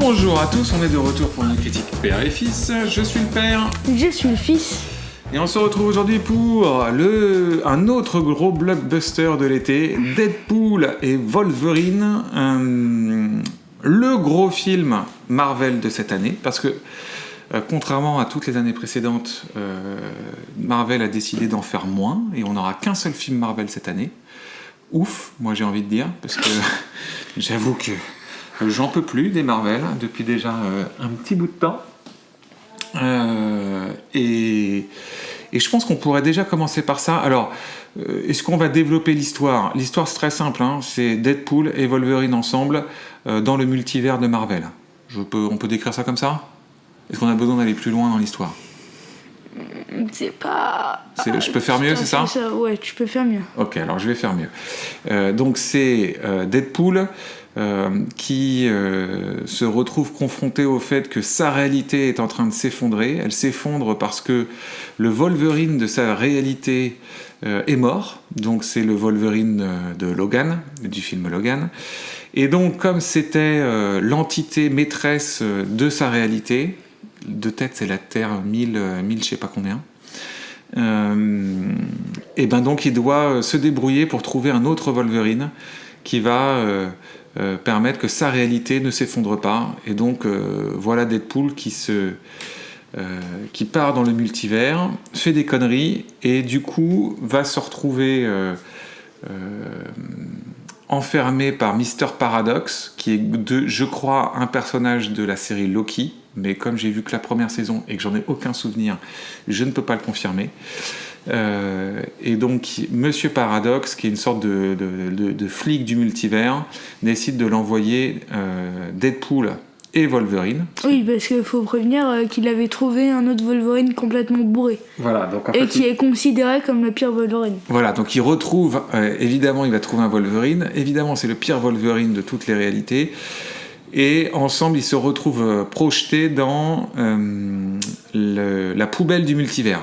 Bonjour à tous, on est de retour pour une critique père et fils. Je suis le père. Je suis le fils. Et on se retrouve aujourd'hui pour un autre gros blockbuster de l'été, Deadpool et Wolverine, le gros film Marvel de cette année, parce que contrairement à toutes les années précédentes, Marvel a décidé d'en faire moins, et on n'aura qu'un seul film Marvel cette année. Ouf, moi j'ai envie de dire, parce que j'avoue que j'en peux plus des Marvel, depuis déjà un petit bout de temps. Et je pense qu'on pourrait déjà commencer par ça. Alors, est-ce qu'on va développer l'histoire ? L'histoire, c'est très simple, hein, c'est Deadpool et Wolverine ensemble dans le multivers de Marvel. On peut décrire ça comme ça ? Est-ce qu'on a besoin d'aller plus loin dans l'histoire ? C'est pas... Je peux faire mieux, c'est ça ? Ouais, tu peux faire mieux. Ok, alors je vais faire mieux. Donc c'est Deadpool qui se retrouve confronté au fait que sa réalité est en train de s'effondrer. Elle s'effondre parce que le Wolverine de sa réalité est mort. Donc c'est le Wolverine de Logan, du film Logan. Et donc comme c'était l'entité maîtresse de sa réalité, de tête c'est la Terre 1000 je sais pas combien, et ben donc il doit se débrouiller pour trouver un autre Wolverine qui va permettre que sa réalité ne s'effondre pas. Et donc voilà Deadpool qui part dans le multivers, fait des conneries et du coup va se retrouver enfermé par Mr. Paradox, qui est, je crois, un personnage de la série Loki, mais comme j'ai vu que la première saison et que j'en ai aucun souvenir, je ne peux pas le confirmer. Et donc Monsieur Paradox, qui est une sorte de flic du multivers, décide de l'envoyer Deadpool et Wolverine. Oui, parce qu'il faut prévenir qu'il avait trouvé un autre Wolverine complètement bourré. Voilà, donc en et fait, qui est considéré comme le pire Wolverine. Voilà, donc il retrouve, évidemment il va trouver un Wolverine, évidemment c'est le pire Wolverine de toutes les réalités, et ensemble ils se retrouvent projetés dans la poubelle du multivers.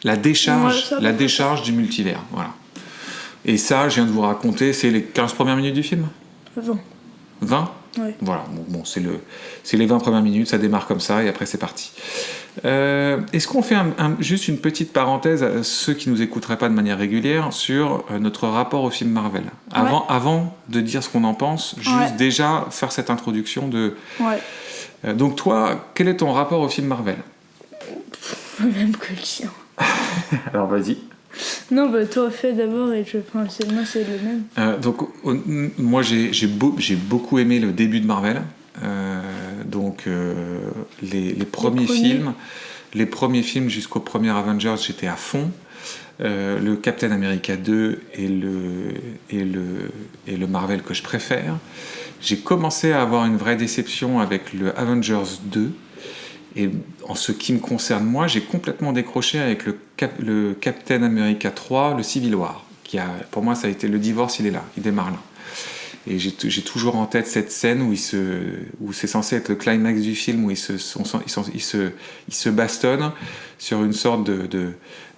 La décharge du multivers, voilà. Et ça, je viens de vous raconter, c'est les 15 premières minutes du film ? 20 ? Ouais. Voilà, bon, c'est les 20 premières minutes, ça démarre comme ça, et après c'est parti. Est-ce qu'on fait juste une petite parenthèse à ceux qui nous écouteraient pas de manière régulière sur notre rapport au film Marvel ? Avant de dire ce qu'on en pense, juste déjà faire cette introduction de... Ouais. Donc toi, quel est ton rapport au film Marvel ? Même que le tien. Alors vas-y. Non, bah toi fais d'abord et moi c'est le même. Donc moi j'ai beaucoup aimé le début de Marvel. Les premiers films jusqu'au premier Avengers, j'étais à fond. Le Captain America 2 est le Marvel que je préfère. J'ai commencé à avoir une vraie déception avec le Avengers 2. Et en ce qui me concerne moi, j'ai complètement décroché avec le Captain America 3, le Civil War. Pour moi, ça a été le divorce, il est là, il démarre là. Et j'ai toujours en tête cette scène où c'est censé être le climax du film, où ils se bastonnent sur une sorte de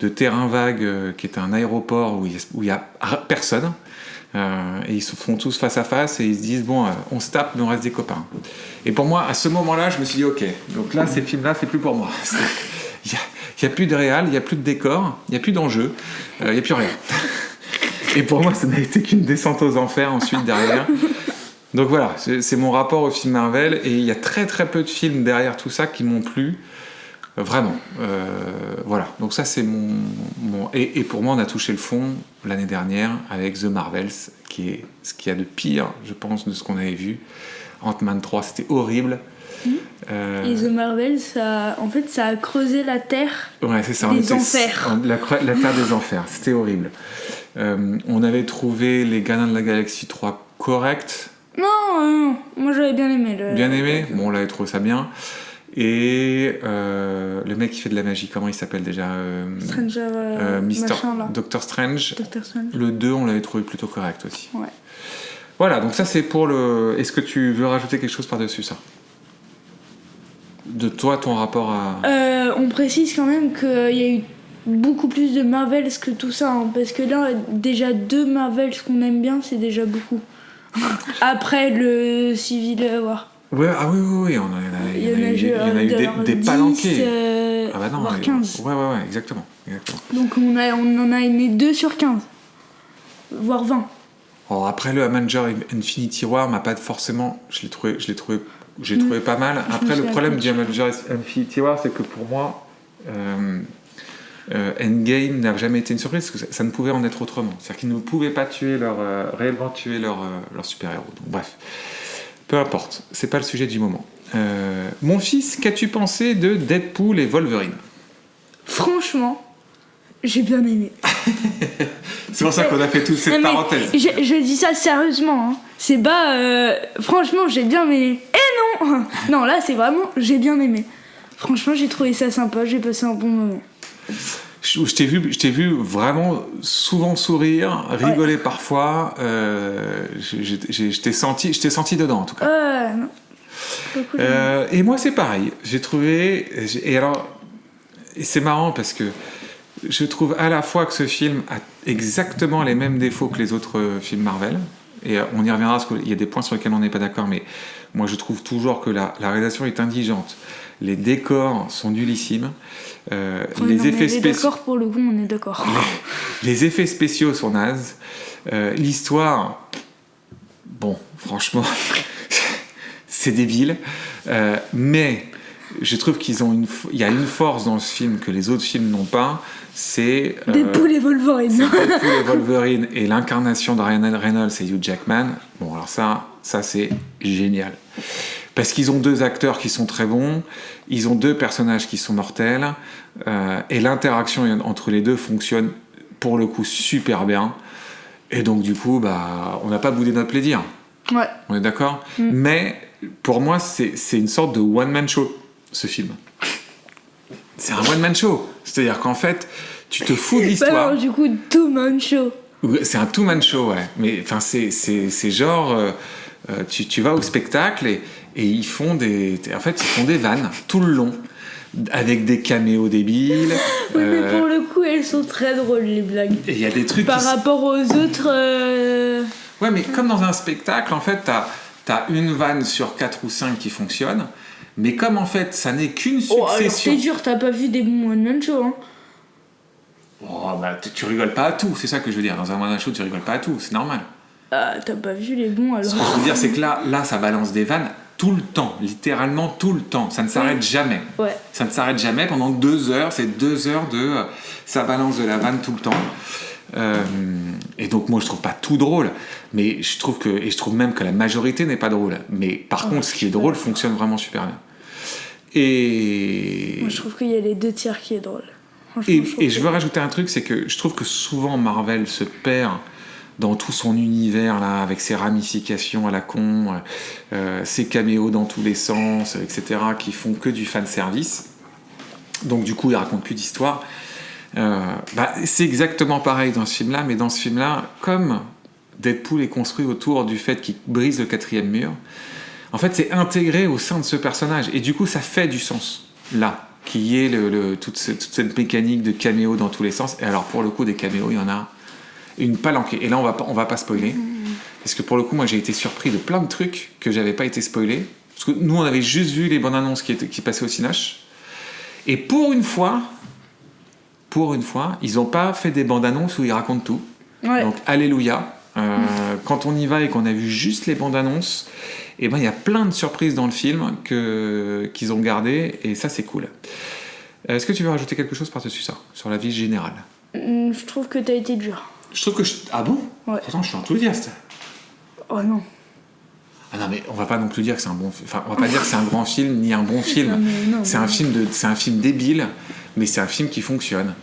terrain vague qui est un aéroport où il y a personne. Et ils se font tous face à face et ils se disent bon, on se tape mais on reste des copains. Et pour moi, à ce moment-là, je me suis dit ok, donc là ces films-là c'est plus pour moi. Il y a plus de réal, il y a plus de décor, il y a plus d'enjeu, il y a plus rien. Et pour moi ça n'a été qu'une descente aux enfers ensuite derrière. Donc voilà, c'est mon rapport au film Marvel, et il y a très très peu de films derrière tout ça qui m'ont plu. Vraiment, voilà. Donc ça c'est mon... Et pour moi on a touché le fond l'année dernière avec The Marvels, qui est ce qu'il y a de pire, je pense, de ce qu'on avait vu. Ant-Man 3, c'était horrible. Et The Marvels, ça a creusé la terre des enfers. La terre des enfers, c'était horrible. On avait trouvé les Gardiens de la Galaxie 3 corrects. Non, moi j'avais bien aimé. Bien aimé ? Bon, on l'avait trouvé ça bien. Et le mec qui fait de la magie, comment il s'appelle déjà ? Doctor Strange. Le 2, on l'avait trouvé plutôt correct aussi. Ouais. Voilà, donc ça c'est pour le... Est-ce que tu veux rajouter quelque chose par-dessus ça ? De toi, ton rapport à... On précise quand même qu'il y a eu beaucoup plus de Marvels que tout ça, hein, parce que là, déjà 2 Marvels qu'on aime bien, c'est déjà beaucoup. Après le Civil War. Ouais, ah oui, oui, il y en a eu des palanqués. Ah bah non, voire 15. Ouais, exactement. Donc on en a aimé 2 sur 15. Voire 20. Alors après, le Avenger Infinity War m'a pas forcément... Je l'ai trouvé pas mal. Après, le problème du Avenger Infinity War, c'est que pour moi, Endgame n'a jamais été une surprise, parce que ça ne pouvait en être autrement. C'est-à-dire qu'ils ne pouvaient pas réellement tuer leur super-héros. Donc, bref, peu importe, c'est pas le sujet du moment. Mon fils, qu'as-tu pensé de Deadpool et Wolverine ? Franchement, j'ai bien aimé. C'est pour ça qu'on a fait toute cette parenthèse. Je dis ça sérieusement. Hein. C'est pas... franchement, j'ai bien aimé. Eh non. Non, là, c'est vraiment... J'ai bien aimé. Franchement, j'ai trouvé ça sympa. J'ai passé un bon moment. Je t'ai vu vraiment souvent sourire, rigoler parfois. Je t'ai senti dedans, en tout cas. Non. Et moi, c'est pareil. J'ai trouvé... Et c'est marrant parce que je trouve à la fois que ce film a exactement les mêmes défauts que les autres films Marvel. Et on y reviendra parce qu'il y a des points sur lesquels on n'est pas d'accord, mais moi je trouve toujours que la réalisation est indigente. Les décors sont nullissimes. Les effets spéciaux. Pour le coup, on est d'accord. Les effets spéciaux sont nazes. L'histoire, bon, franchement, c'est débile. Mais je trouve il y a une force dans ce film que les autres films n'ont pas. C'est Deadpool et Wolverine. Deadpool et Wolverine et l'incarnation de Ryan Reynolds et Hugh Jackman. Bon, alors ça c'est génial. Parce qu'ils ont 2 acteurs qui sont très bons, ils ont 2 personnages qui sont mortels, et l'interaction entre les deux fonctionne pour le coup super bien. Et donc du coup, on n'a pas boudé notre plaisir. Ouais. On est d'accord ? Mais pour moi, c'est une sorte de one-man show, ce film. C'est un one-man show. C'est-à-dire qu'en fait, tu te fous de l'histoire. Alors, du coup, two-man show. C'est un two-man show, ouais. Mais enfin, c'est genre... tu vas au spectacle et ils font des vannes tout le long, avec des caméos débiles. Oui, mais pour le coup, elles sont très drôles, les blagues. Et il y a des trucs par rapport aux autres... Ouais, mais comme dans un spectacle, en fait, t'as une vanne sur 4 ou 5 qui fonctionne, mais comme en fait, ça n'est qu'une succession... Oh, alors t'es dur, t'as pas vu des bons one-man show, hein. Oh, tu rigoles pas à tout, c'est ça que je veux dire. Dans un one-man show, tu rigoles pas à tout, c'est normal. Ah, t'as pas vu les bons, alors. Ce que je veux dire, c'est que là, ça balance des vannes tout le temps, littéralement tout le temps. Ça ne s'arrête jamais. Ouais. Ça ne s'arrête jamais pendant 2 heures. C'est 2 heures de... ça balance de la vanne tout le temps. Et donc, moi, je trouve pas tout drôle. Mais je trouve même que la majorité n'est pas drôle. Mais par contre, ce qui est drôle fonctionne vraiment super bien. Et... Moi, je trouve qu'il y a les 2 tiers qui est drôle. Et je veux rajouter un truc, c'est que je trouve que souvent Marvel se perd dans tout son univers là, avec ses ramifications à la con, ses caméos dans tous les sens, etc., qui font que du fanservice. Donc du coup, ils racontent plus d'histoire. C'est exactement pareil dans ce film-là, mais dans ce film-là, comme Deadpool est construit autour du fait qu'il brise le 4e mur, en fait, c'est intégré au sein de ce personnage, et du coup, ça fait du sens, là, qu'il y ait toute cette mécanique de caméos dans tous les sens. Et alors, pour le coup, des caméos, il y en a une palanquée. Et là, on va pas spoiler. Parce que pour le coup, moi, j'ai été surpris de plein de trucs que j'avais pas été spoilé. Parce que nous, on avait juste vu les bandes annonces qui passaient au Cinoche. Et pour une fois, ils ont pas fait des bandes annonces où ils racontent tout. Ouais. Donc, alléluia. Quand on y va et qu'on a vu juste les bandes annonces, et il y a plein de surprises dans le film qu'ils ont gardées. Et ça, c'est cool. Est-ce que tu veux rajouter quelque chose par-dessus ça, sur la vie générale ? Je trouve que t'as été dur. Je trouve que... Ah bon ? Ouais. Pourtant, je suis enthousiaste. Oh non. Ah non, mais on va pas non plus dire que c'est un bon... Enfin, on va pas dire que c'est un grand film, ni un bon film. C'est un film débile, mais c'est un film qui fonctionne.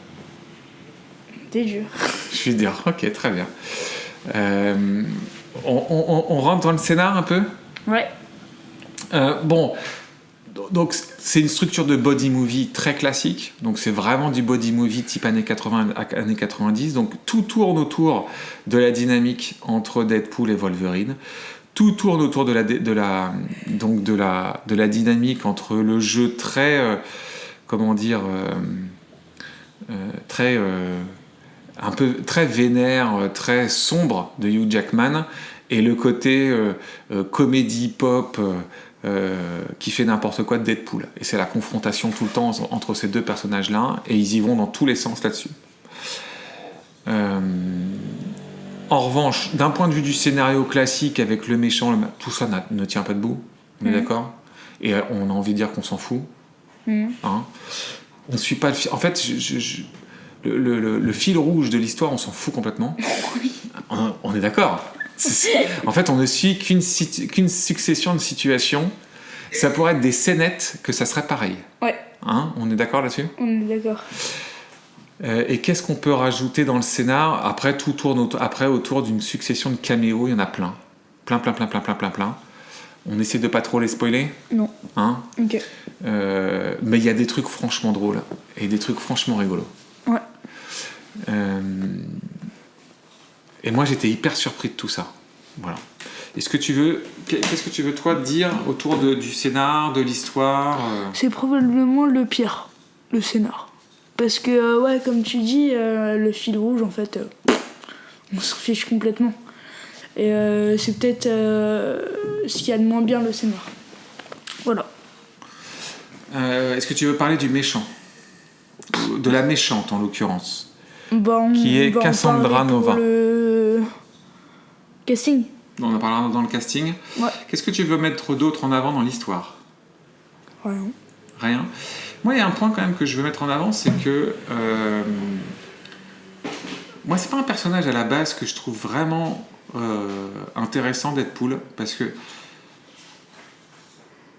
T'es dur. Je suis dur. Ok, très bien. On rentre dans le scénar un peu ? Ouais. Bon... Donc, c'est une structure de body movie très classique. Donc, c'est vraiment du body movie type années 80, années 90. Donc, tout tourne autour de la dynamique entre Deadpool et Wolverine. Tout tourne autour de la dynamique entre le jeu très... très vénère, très sombre de Hugh Jackman et le côté comédie pop qui fait n'importe quoi de Deadpool. Et c'est la confrontation tout le temps entre ces deux personnages-là, et ils y vont dans tous les sens là-dessus. En revanche, d'un point de vue du scénario classique avec le méchant, tout ça ne tient pas debout, on est d'accord ? Et on a envie de dire qu'on s'en fout. Hein, on ne suit pas le fil. En fait, le fil rouge de l'histoire, on s'en fout complètement. On est d'accord. En fait, on ne suit qu'une succession de situations. Ça pourrait être des scénettes que ça serait pareil. Ouais. Hein, on est d'accord là-dessus ? On est d'accord. Et qu'est-ce qu'on peut rajouter dans le scénar ? Après, tout tourne autour d'une succession de caméos. Il y en a plein. Plein. On essaie de pas trop les spoiler ? Non. Hein ? Ok. Mais il y a des trucs franchement drôles et des trucs franchement rigolos. Ouais. Et moi, j'étais hyper surpris de tout ça. Voilà. Qu'est-ce que tu veux, toi, dire autour du scénar, de l'histoire C'est probablement le pire, le scénar. Parce que, ouais, comme tu dis, le fil rouge, en fait, on s'en fiche complètement. Et c'est peut-être ce qu'il y a de moins bien, le scénar. Voilà. Est-ce que tu veux parler du méchant ? De la méchante, en l'occurrence. Qui est Cassandra Nova. Le casting. On en parlera dans le casting. Ouais. Qu'est-ce que tu veux mettre d'autre en avant dans l'histoire ? Rien. Moi, il y a un point quand même que je veux mettre en avant, c'est que moi, c'est pas un personnage à la base que je trouve vraiment intéressant, Deadpool, parce que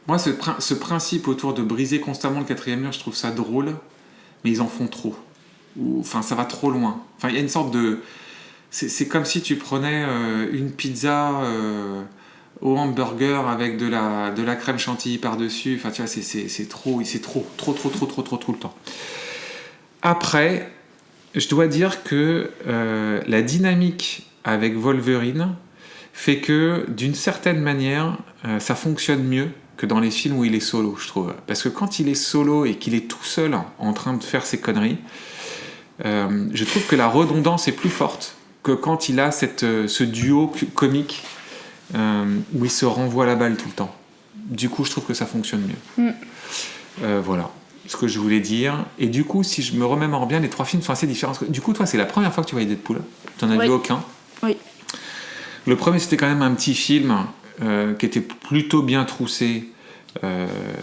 moi, ce principe autour de briser constamment le quatrième mur, je trouve ça drôle, mais ils en font trop. Enfin, ça va trop loin. Enfin, il y a une sorte de... C'est comme si tu prenais une pizza au hamburger avec de la crème chantilly par-dessus. Enfin, tu vois, c'est trop le temps. Après, je dois dire que la dynamique avec Wolverine fait que, d'une certaine manière, ça fonctionne mieux que dans les films où il est solo, je trouve. Parce que quand il est solo et qu'il est tout seul en train de faire ses conneries, je trouve que la redondance est plus forte que quand il a ce duo comique où il se renvoie la balle tout le temps. Du coup, je trouve que ça fonctionne mieux. Voilà ce que je voulais dire. Et du coup, si je me remémore bien, les trois films sont assez différents. Du coup, toi, c'est la première fois que tu voyais Deadpool. Tu n'en as vu aucun. Oui. Le premier, c'était quand même un petit film qui était plutôt bien troussé,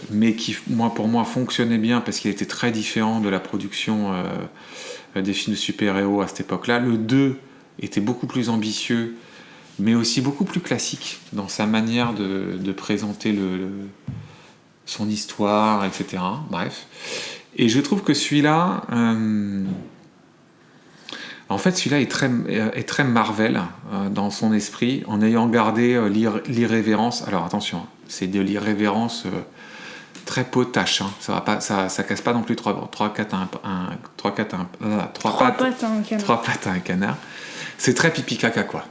mais qui, pour moi, fonctionnait bien parce qu'il était très différent de la production des films de super-héros à cette époque-là. Le 2 était beaucoup plus ambitieux, mais aussi beaucoup plus classique dans sa manière de présenter son histoire, etc. Bref. Et je trouve que celui-là... en fait, celui-là est très Marvel dans son esprit, en ayant gardé l'irrévérence. Alors attention, c'est de l'irrévérence très potache. Hein. Ça casse pas non plus trois pattes à un canard. C'est très pipi caca, quoi.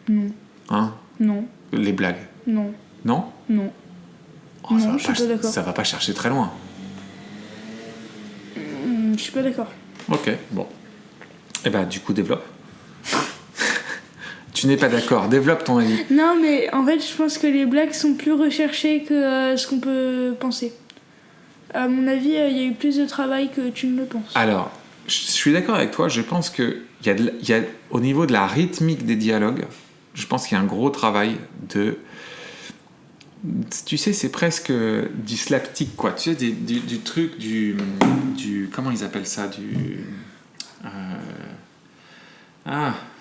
Non. Hein ? Non. Les blagues. Non. Non ? Non. Oh, non, je suis pas d'accord. Ça va pas chercher très loin. Je suis pas d'accord. Ok, bon. Eh ben, du coup, développe. Tu n'es pas d'accord, développe ton avis. Non, mais en fait, je pense que les blagues sont plus recherchées que ce qu'on peut penser. À mon avis, il y a eu plus de travail que tu ne le penses. Alors, je suis d'accord avec toi, je pense que au niveau de la rythmique des dialogues, je pense qu'il y a un gros travail de... Tu sais, c'est presque du slapstick, quoi. Tu sais, du truc, du... Comment ils appellent ça ?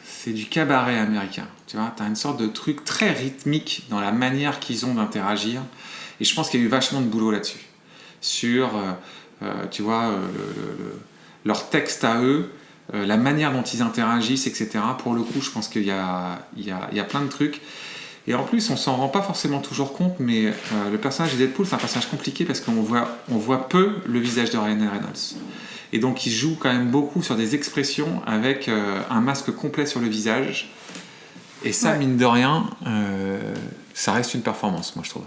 C'est du cabaret américain. Tu vois, t'as une sorte de truc très rythmique dans la manière qu'ils ont d'interagir. Et je pense qu'il y a eu vachement de boulot là-dessus. Sur, tu vois, leur texte à eux, la manière dont ils interagissent, etc. Pour le coup, je pense qu'il y a plein de trucs. Et en plus, on s'en rend pas forcément toujours compte, mais le personnage de Deadpool, c'est un personnage compliqué parce qu'on voit peu le visage de Ryan Reynolds. Et donc, il joue quand même beaucoup sur des expressions avec un masque complet sur le visage. Et ça, mine de rien, ça reste une performance, moi, je trouve.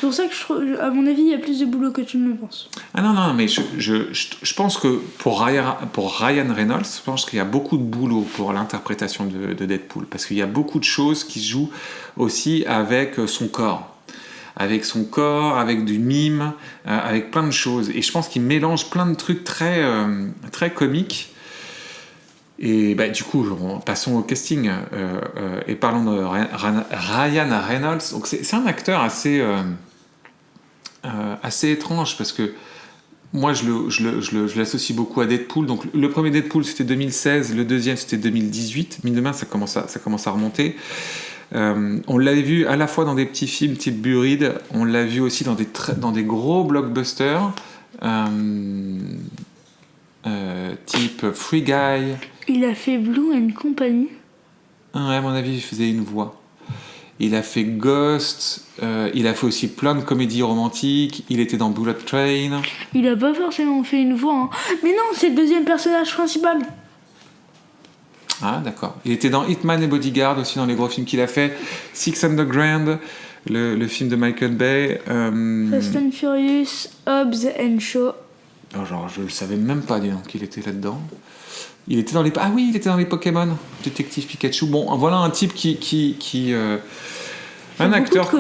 pour ça que à mon avis, il y a plus de boulot que tu ne le penses. Ah non, mais je pense que pour Ryan Reynolds, je pense qu'il y a beaucoup de boulot pour l'interprétation de Deadpool, parce qu'il y a beaucoup de choses qui se jouent aussi avec son corps. Avec son corps, avec du mime, avec plein de choses. Et je pense qu'il mélange plein de trucs très, très comiques. Et du coup, passons au casting et parlons de Ryan Reynolds. Donc c'est un acteur assez étrange parce que moi je l'associe beaucoup à Deadpool. Donc le premier Deadpool c'était 2016, le deuxième c'était 2018. Mine de main ça commence à remonter. On l'avait vu à la fois dans des petits films type Buried, on l'a vu aussi dans des gros blockbusters type Free Guy. Il a fait Blue and Company. Ouais, à mon avis, il faisait une voix. Il a fait Ghost, il a fait aussi plein de comédies romantiques, il était dans Bullet Train. Il a pas forcément fait une voix, hein. Mais non, c'est le deuxième personnage principal. Ah, d'accord. Il était dans Hitman et Bodyguard aussi, dans les gros films qu'il a fait. Six Underground, le film de Michael Bay. Fast and Furious, Hobbs and Shaw. Oh, genre, je le savais même pas, dis donc, qu'il était là-dedans. Il était dans les Pokémon, Détective Pikachu. Bon, voilà un type un acteur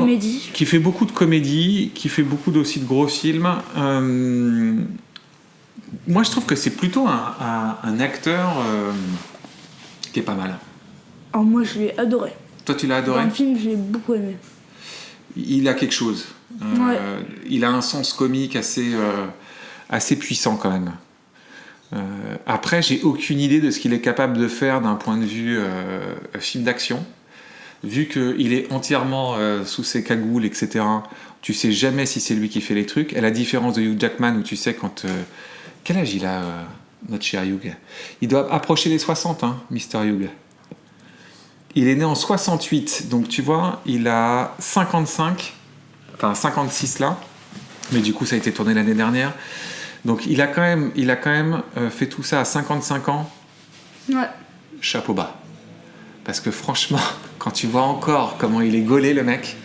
qui fait beaucoup de comédie, qui fait beaucoup aussi de gros films. Moi, je trouve que c'est plutôt un acteur qui est pas mal. Alors moi, je l'ai adoré. Toi, tu l'as adoré ? Dans le film, je l'ai beaucoup aimé. Il a quelque chose. Ouais. Il a un sens comique assez puissant quand même. Après, j'ai aucune idée de ce qu'il est capable de faire d'un point de vue film d'action. Vu qu'il est entièrement sous ses cagoules, etc., tu sais jamais si c'est lui qui fait les trucs. À la différence de Hugh Jackman, où tu sais quand... quel âge il a, notre cher Hugh ? Il doit approcher les 60, hein, Mr. Hugh. Il est né en 68, donc tu vois, il a 55, enfin 56 là, mais du coup ça a été tourné l'année dernière. Donc il a quand même fait tout ça à 55 ans. Ouais. Chapeau bas. Parce que franchement, quand tu vois encore comment il est gaulé le mec,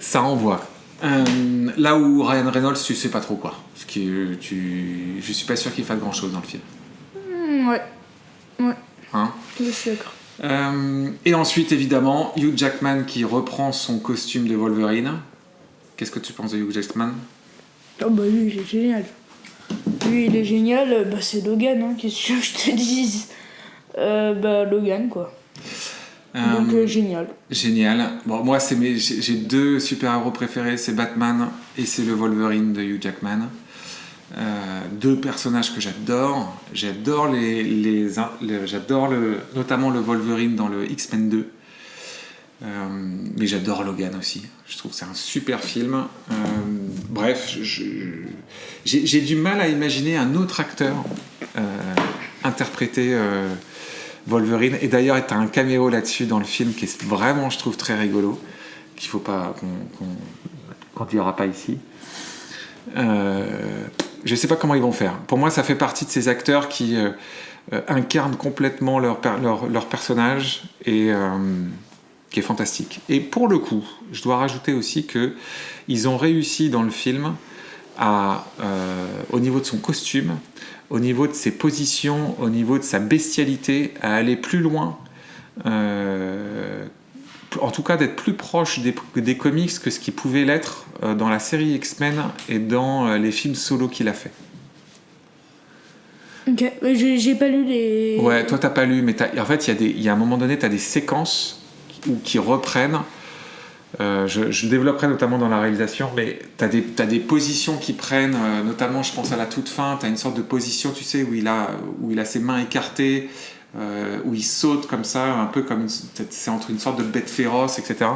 ça envoie. Là où Ryan Reynolds, tu sais pas trop quoi. Je suis pas sûr qu'il fasse grand chose dans le film. Ouais. Hein ? Je suis d'accord. Et ensuite, évidemment, Hugh Jackman qui reprend son costume de Wolverine. Qu'est-ce que tu penses de Hugh Jackman ? Oh bah lui, il est génial. Lui, il est génial. Bah c'est Logan, hein, qu'est-ce que je te dise. Logan, quoi. Donc génial. Génial. Bon, moi, j'ai deux super-héros préférés, c'est Batman et c'est le Wolverine de Hugh Jackman. Deux personnages que j'adore. J'adore notamment le Wolverine dans le X-Men 2. Mais j'adore Logan aussi. Je trouve que c'est un super film. Bref, j'ai du mal à imaginer un autre acteur interpréter Wolverine. Et d'ailleurs, tu as un caméo là-dessus dans le film qui est vraiment, je trouve, très rigolo, qu'il faut pas qu'on dira pas ici. Je sais pas comment ils vont faire. Pour moi, ça fait partie de ces acteurs qui incarnent complètement leur personnage et qui est fantastique. Et pour le coup, je dois rajouter aussi que ils ont réussi dans le film au niveau de son costume, au niveau de ses positions, au niveau de sa bestialité, à aller plus loin. En tout cas, d'être plus proche des comics que ce qui pouvait l'être dans la série X-Men et dans les films solo qu'il a fait. Ok, j'ai pas lu les... Ouais, toi t'as pas lu, mais en fait, il y a un moment donné, t'as des séquences qui reprennent. Je le développerai notamment dans la réalisation, mais t'as des positions qui prennent, notamment, je pense à la toute fin, t'as une sorte de position, tu sais, où il a ses mains écartées, où il saute comme ça, un peu comme c'est entre une sorte de bête féroce, etc.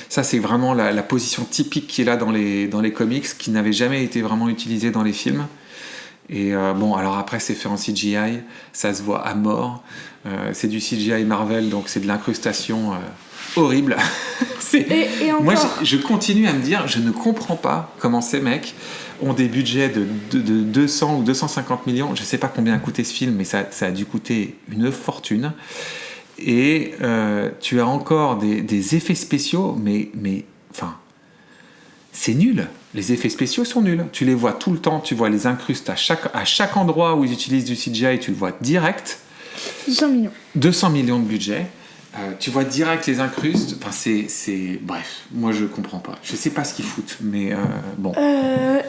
Ça, c'est vraiment la position typique qu'il a dans les comics, qui n'avait jamais été vraiment utilisée dans les films. Et bon, alors après, c'est fait en CGI, ça se voit à mort. C'est du CGI Marvel, donc c'est de l'incrustation horrible. Et encore... Moi, je continue à me dire, je ne comprends pas comment ces mecs ont des budgets de 200 ou 250 millions. Je ne sais pas combien a coûté ce film, mais ça a dû coûter une fortune. Et tu as encore des effets spéciaux, mais enfin, c'est nul. Les effets spéciaux sont nuls. Tu les vois tout le temps, tu vois les incrustes à chaque endroit où ils utilisent du CGI, tu le vois direct. 200 millions. 200 millions de budget. Tu vois direct les incrustes. Enfin, c'est... Bref, moi je comprends pas. Je sais pas ce qu'ils foutent, mais bon.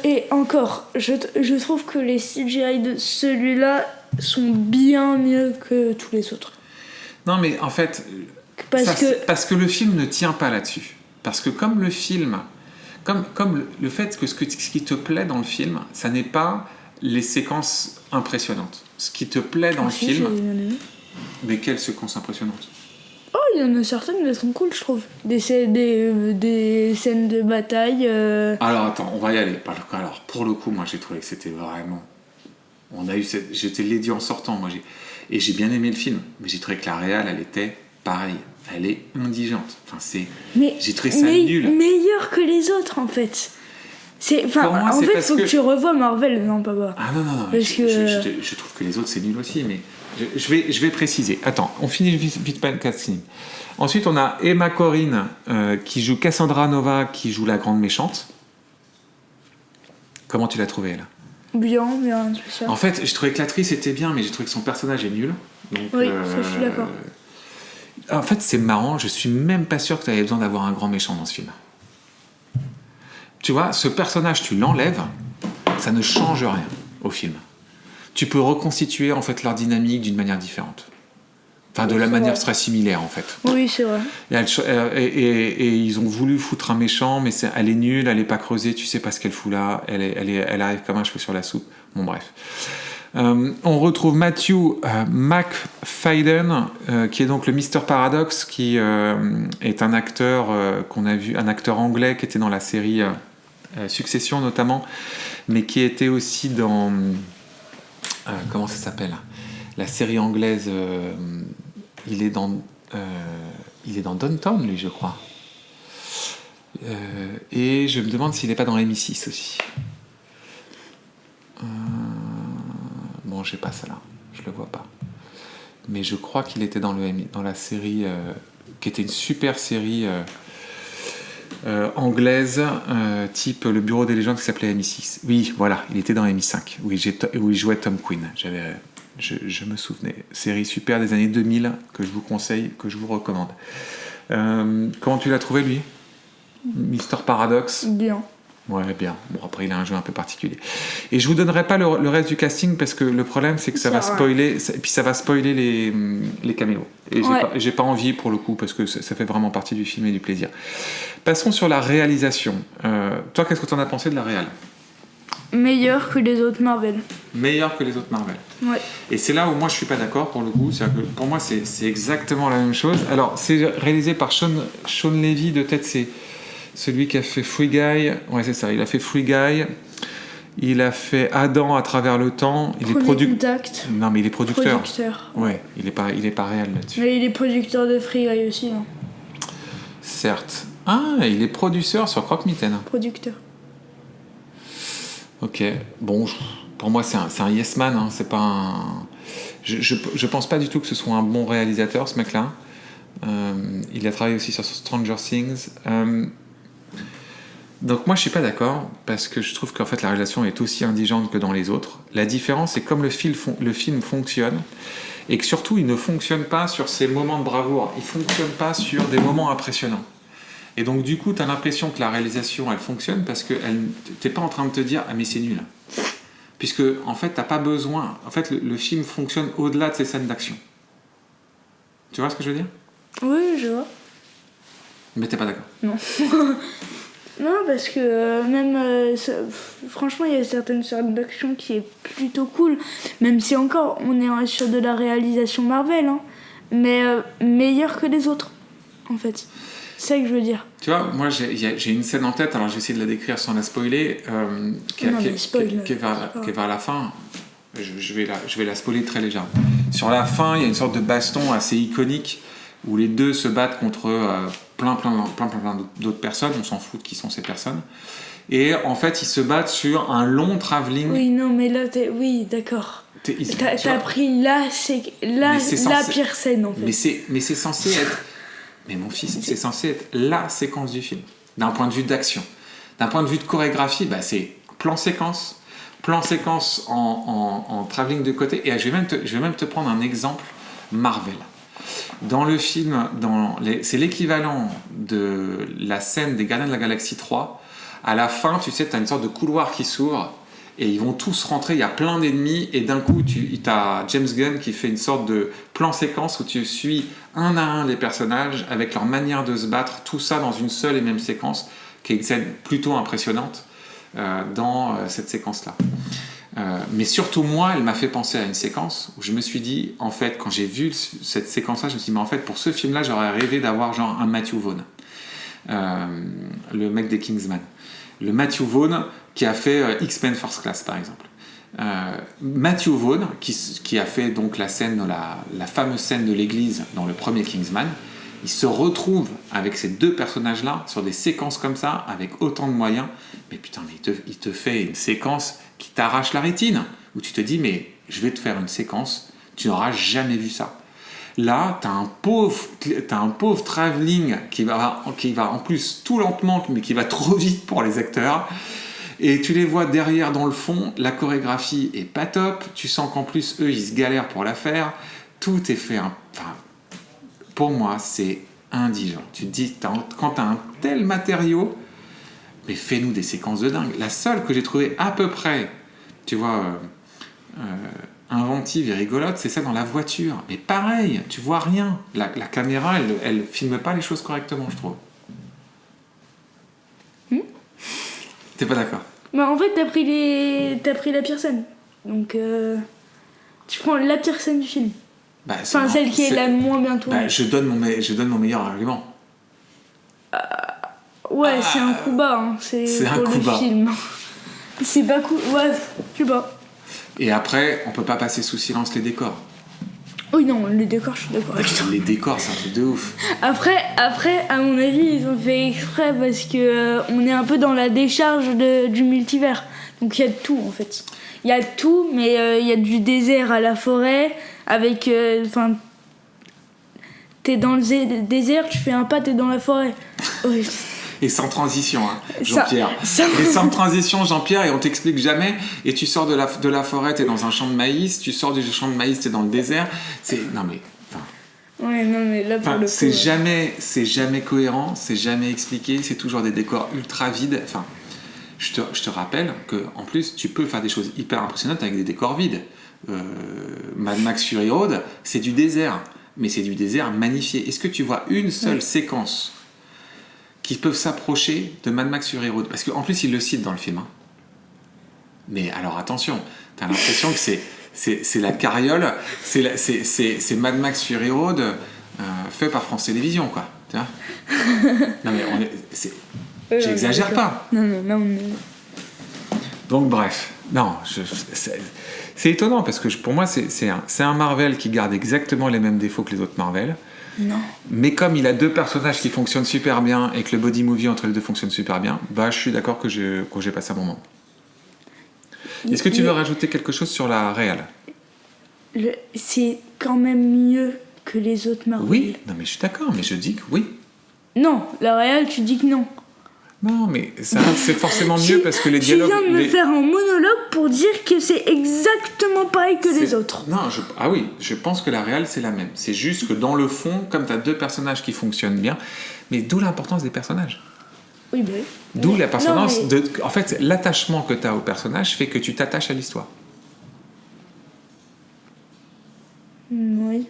Et encore, je trouve que les CGI de celui-là sont bien mieux que tous les autres. Non, mais en fait, parce que le film ne tient pas là-dessus. Parce que comme le film... Comme le fait que ce qui te plaît dans le film, ça n'est pas les séquences impressionnantes. Ce qui te plaît dans le film... Mais quelles séquences impressionnantes? Oh, il y en a certaines, elles sont cool, je trouve. Des scènes de bataille. Alors attends, on va y aller. Alors pour le coup, moi j'ai trouvé que c'était vraiment... Je te l'ai dit en sortant, et j'ai bien aimé le film, mais j'ai trouvé que la réal, elle était pareille. Elle est indigente. Enfin, j'ai trouvé ça nul. Meilleur que les autres, en fait. Il faut que tu revois Marvel, non, papa. Ah non. Je trouve que les autres, c'est nul aussi, mais je vais préciser. Attends, on finit vite pas le casting. Ensuite, on a Emma Corrin, qui joue Cassandra Nova, qui joue la grande méchante. Comment tu l'as trouvée, elle? Bien spécial. En fait, j'ai trouvé que l'actrice était bien, mais j'ai trouvé que son personnage est nul. Donc, oui, ça, je suis d'accord. En fait, c'est marrant, je suis même pas sûr que tu avais besoin d'avoir un grand méchant dans ce film. Tu vois, ce personnage, tu l'enlèves, ça ne change rien au film. Tu peux reconstituer en fait leur dynamique d'une manière différente. Enfin, de la manière très similaire, en fait. Oui, c'est vrai. Et ils ont voulu foutre un méchant, mais elle est nulle, elle est pas creusée, tu sais pas ce qu'elle fout là, elle arrive comme un cheveu sur la soupe. Bon, bref. On retrouve Matthew McFadden, qui est donc le Mr. Paradox, qui est un acteur qu'on a vu, un acteur anglais qui était dans la série Succession notamment, mais qui était aussi dans comment ça s'appelle, la série anglaise. Il est dans Downton, lui, je crois. Et je me demande s'il n'est pas dans MI6 aussi. Bon, j'ai pas ça là, je le vois pas. Mais je crois qu'il était dans la série, qui était une super série anglaise, type Le Bureau des légendes, qui s'appelait MI6. Oui, voilà, il était dans MI5, où il jouait Tom Quinn. Je me souvenais. Série super des années 2000 que je vous conseille, que je vous recommande. Comment tu l'as trouvé, lui, Mr. Paradox? Bien. Ouais, bien. Bon, après, il a un jeu un peu particulier. Et je vous donnerai pas le reste du casting, parce que le problème, c'est que ça va spoiler, et puis ça va spoiler les caméos. Et j'ai pas envie, pour le coup, parce que ça fait vraiment partie du film et du plaisir. Passons sur la réalisation. Toi, qu'est-ce que tu en as pensé de la réal? Meilleur que les autres Marvel. Meilleur que les autres Marvel. Ouais. Et c'est là où moi je suis pas d'accord, pour le coup. C'est-à-dire que pour moi c'est exactement la même chose. Alors c'est réalisé par Sean Levy, de tête, c'est celui qui a fait Free Guy. Ouais, c'est ça, il a fait Free Guy. Il a fait Adam à travers le temps. Il est Contact. Non, mais il est producteur. Ouais, il est pas réel là-dessus. Mais il est producteur de Free Guy aussi. Hein. Certes. Ah, il est producteur sur Croque-Mitaine. Producteur. Ok, bon, pour moi c'est un yes man, hein. C'est pas un... Je pense pas du tout que ce soit un bon réalisateur, ce mec-là. Il a travaillé aussi sur Stranger Things. Donc moi je suis pas d'accord, parce que je trouve qu'en fait la réalisation est aussi indigente que dans les autres. La différence, c'est comme le film fonctionne, et que surtout il ne fonctionne pas sur ces moments de bravoure, il fonctionne pas sur des moments impressionnants. Et donc du coup, tu as l'impression que la réalisation, elle fonctionne, parce que t'es pas en train de te dire « Ah mais c'est nul ». Puisque, en fait, t'as pas besoin... En fait, le film fonctionne au-delà de ces scènes d'action. Tu vois ce que je veux dire? Oui, je vois. Mais t'es pas d'accord? Non. Non, parce que même... franchement, il y a certaines scènes d'action qui est plutôt cool. Même si encore, on est sur de la réalisation Marvel. Hein, mais meilleure que les autres, en fait. C'est ça que je veux dire. Tu vois, moi j'ai une scène en tête, alors je vais essayer de la décrire sans la spoiler, qui est vers la fin. Je vais la spoiler très légèrement. Sur la fin, il y a une sorte de baston assez iconique où les deux se battent contre plein d'autres personnes. On s'en fout de qui sont ces personnes. Et en fait, ils se battent sur un long travelling. Oui, non, mais là, oui, d'accord. T'as pris la pire scène, en fait. Mais c'est censé être... Mais mon fils, c'est censé être la séquence du film, d'un point de vue d'action. D'un point de vue de chorégraphie, c'est plan-séquence en travelling de côté. Et je vais même te prendre un exemple Marvel. Dans le film, c'est l'équivalent de la scène des Gardiens de la Galaxie 3. À la fin, tu sais, tu as une sorte de couloir qui s'ouvre et ils vont tous rentrer, il y a plein d'ennemis et d'un coup, tu as James Gunn qui fait une sorte de plan-séquence où tu suis un à un les personnages avec leur manière de se battre, tout ça dans une seule et même séquence, qui est une scène plutôt impressionnante dans cette séquence-là. Mais surtout moi, elle m'a fait penser à une séquence où je me suis dit, en fait, quand j'ai vu cette séquence-là, je me suis dit, mais en fait, pour ce film-là, j'aurais rêvé d'avoir genre un Matthew Vaughn, le mec des Kingsman. Le Matthew Vaughn qui a fait X-Men First Class, par exemple. Matthew Vaughn, qui a fait donc la fameuse scène de l'église dans le premier Kingsman, il se retrouve avec ces deux personnages-là sur des séquences comme ça, avec autant de moyens. Mais putain, il te fait une séquence qui t'arrache la rétine, où tu te dis, mais je vais te faire une séquence, tu n'auras jamais vu ça. Là, t'as un pauvre travelling qui va en plus tout lentement, mais qui va trop vite pour les acteurs. Et tu les vois derrière dans le fond, la chorégraphie est pas top, tu sens qu'en plus, eux, ils se galèrent pour la faire. Tout est fait... pour moi, c'est indigent. Tu te dis, quand tu as un tel matériau, mais fais-nous des séquences de dingue. La seule que j'ai trouvée à peu près, tu vois, inventive et rigolote, c'est celle dans la voiture. Mais pareil, tu vois rien. La caméra, elle filme pas les choses correctement, je trouve. T'es pas d'accord? En fait, t'as pris la pire scène. Donc, tu prends la pire scène du film. Celle qui est la moins bien tournée. Je donne mon meilleur argument. C'est un coup bas. Hein. C'est un coup bas. Film. C'est pas cool. Ouais, je sais pas. Et après, on peut pas passer sous silence les décors. Oui, non, les décors, je suis d'accord avec toi. Les décors, c'est un truc de ouf. Après, à mon avis, ils ont fait exprès parce que on est un peu dans la décharge du multivers. Donc il y a de tout, en fait. Il y a tout, mais il y a du désert à la forêt, avec... t'es dans le désert, tu fais un pas, t'es dans la forêt. Oui. Et sans transition, hein, Jean-Pierre. Et sans transition, Jean-Pierre, et on t'explique jamais. Et tu sors de la forêt, t'es dans un champ de maïs. Tu sors du champ de maïs, t'es dans le désert. Non mais là pour le coup, c'est jamais cohérent, c'est jamais expliqué. C'est toujours des décors ultra vides. Enfin, je te rappelle que en plus, tu peux faire des choses hyper impressionnantes avec des décors vides. Mad Max Fury Road, c'est du désert, mais c'est du désert magnifié. Est-ce que tu vois une seule séquence qui peuvent s'approcher de Mad Max Fury Road? Parce qu'en plus, il le cite dans le film. Hein. Mais alors attention, t'as l'impression que c'est la carriole, c'est Mad Max Fury Road fait par France Télévisions, quoi. Tu vois? Non mais j'exagère pas. Non. Donc bref, non, c'est étonnant parce que pour moi, c'est un Marvel qui garde exactement les mêmes défauts que les autres Marvel. Non. Mais comme il a deux personnages qui fonctionnent super bien et que le body movie entre les deux fonctionne super bien, je suis d'accord que j'ai passé un moment. Est-ce que tu veux rajouter quelque chose sur la réal? C'est quand même mieux que les autres Marvel. Oui, non mais je suis d'accord, mais je dis que oui. Non, la réal, tu dis que non. Non, mais ça, c'est forcément mieux parce que les dialogues... Tu viens de me faire un monologue pour dire que c'est exactement pareil que les autres. Non, je pense que la réal, c'est la même. C'est juste que dans le fond, comme tu as deux personnages qui fonctionnent bien, mais d'où l'importance des personnages. Oui. D'où la personnance... En fait, l'attachement que tu as au personnage fait que tu t'attaches à l'histoire. Oui.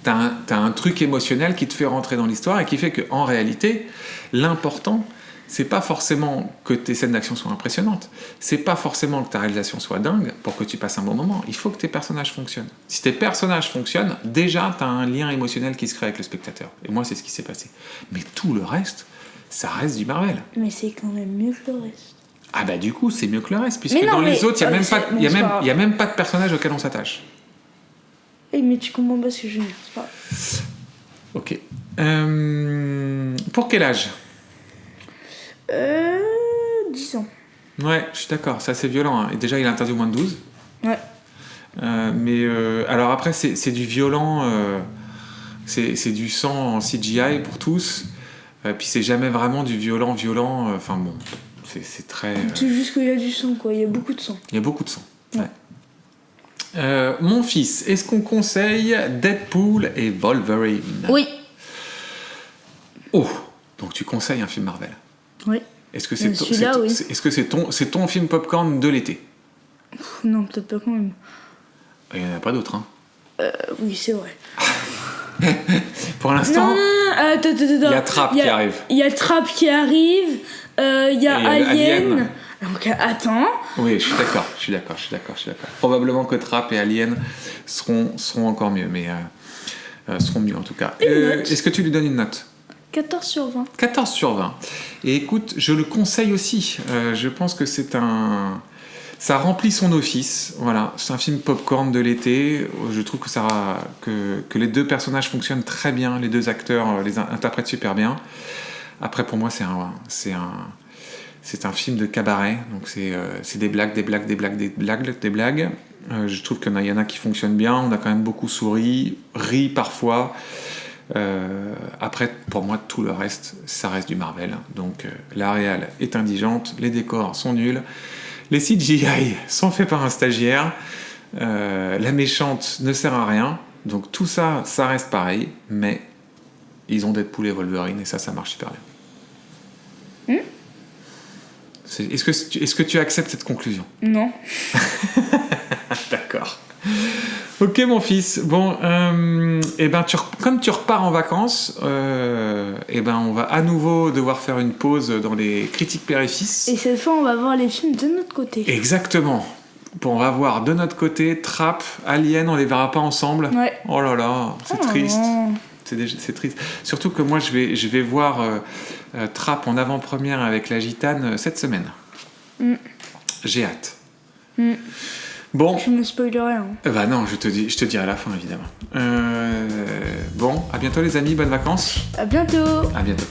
T'as un truc émotionnel qui te fait rentrer dans l'histoire et qui fait qu'en réalité, l'important, c'est pas forcément que tes scènes d'action soient impressionnantes. C'est pas forcément que ta réalisation soit dingue pour que tu passes un bon moment. Il faut que tes personnages fonctionnent. Si tes personnages fonctionnent, déjà, t'as un lien émotionnel qui se crée avec le spectateur. Et moi, c'est ce qui s'est passé. Mais tout le reste, ça reste du Marvel. Mais c'est quand même mieux que le reste. Ah bah du coup, c'est mieux que le reste, puisque dans les autres, il n'y a même pas de personnage auquel on s'attache. Mais tu comprends pas ce que je veux dire, c'est pas... Ok. Pour quel âge? 10 ans. Ouais, je suis d'accord, c'est assez violent. Hein. Et déjà, il est interdit au moins de 12. Ouais. Alors après, c'est du violent, c'est du sang en CGI pour tous. Puis c'est jamais vraiment du violent. Enfin bon, c'est très. C'est juste qu'il y a du sang, quoi. Il y a beaucoup de sang. Il y a beaucoup de sang. Ouais. Mon fils, est-ce qu'on conseille Deadpool et Wolverine? Oui. Oh, donc tu conseilles un film Marvel? Oui. Est-ce que c'est Celui-là, oui. est-ce que c'est ton film popcorn de l'été? Non, peut-être pas quand même. Il n'y en a pas d'autres, hein. Oui, c'est vrai. Pour l'instant, Non, attends. il y a Trap qui arrive. Il y a Trap qui arrive. Il y a Alien. Donc, attends. Oui, je suis d'accord. Probablement que Trap et Alien seront encore mieux, mais seront mieux en tout cas. Est-ce que tu lui donnes une note? 14 sur 20. 14 sur 20. Et écoute, je le conseille aussi. Je pense que ça remplit son office. Voilà, c'est un film popcorn de l'été. Je trouve que les deux personnages fonctionnent très bien, les deux acteurs les interprètent super bien. Après, pour moi, c'est un film de cabaret. Donc c'est des blagues. Je trouve qu'il y en a qui fonctionnent bien. On a quand même beaucoup souri, ri parfois. Après, pour moi, tout le reste, ça reste du Marvel. Donc, la réal est indigente, les décors sont nuls, les CGI sont faits par un stagiaire, la méchante ne sert à rien. Donc, tout ça, ça reste pareil, mais ils ont Deadpool et Wolverine et ça marche super bien. Est-ce que tu acceptes cette conclusion? Non. D'accord. Ok mon fils, bon, comme tu repars en vacances, on va à nouveau devoir faire une pause dans les critiques père et fils. Et cette fois, on va voir les films de notre côté. Exactement. Bon, on va voir de notre côté Trap, Alien, on les verra pas ensemble. Ouais. Oh là là, c'est triste. C'est triste. Surtout que moi, je vais voir Trap en avant-première avec la Gitane cette semaine. J'ai hâte. Bon. Je me spoilerai. Hein. Bah non, je te dirai à la fin, évidemment. Bon, à bientôt les amis, bonnes vacances. À bientôt. À bientôt.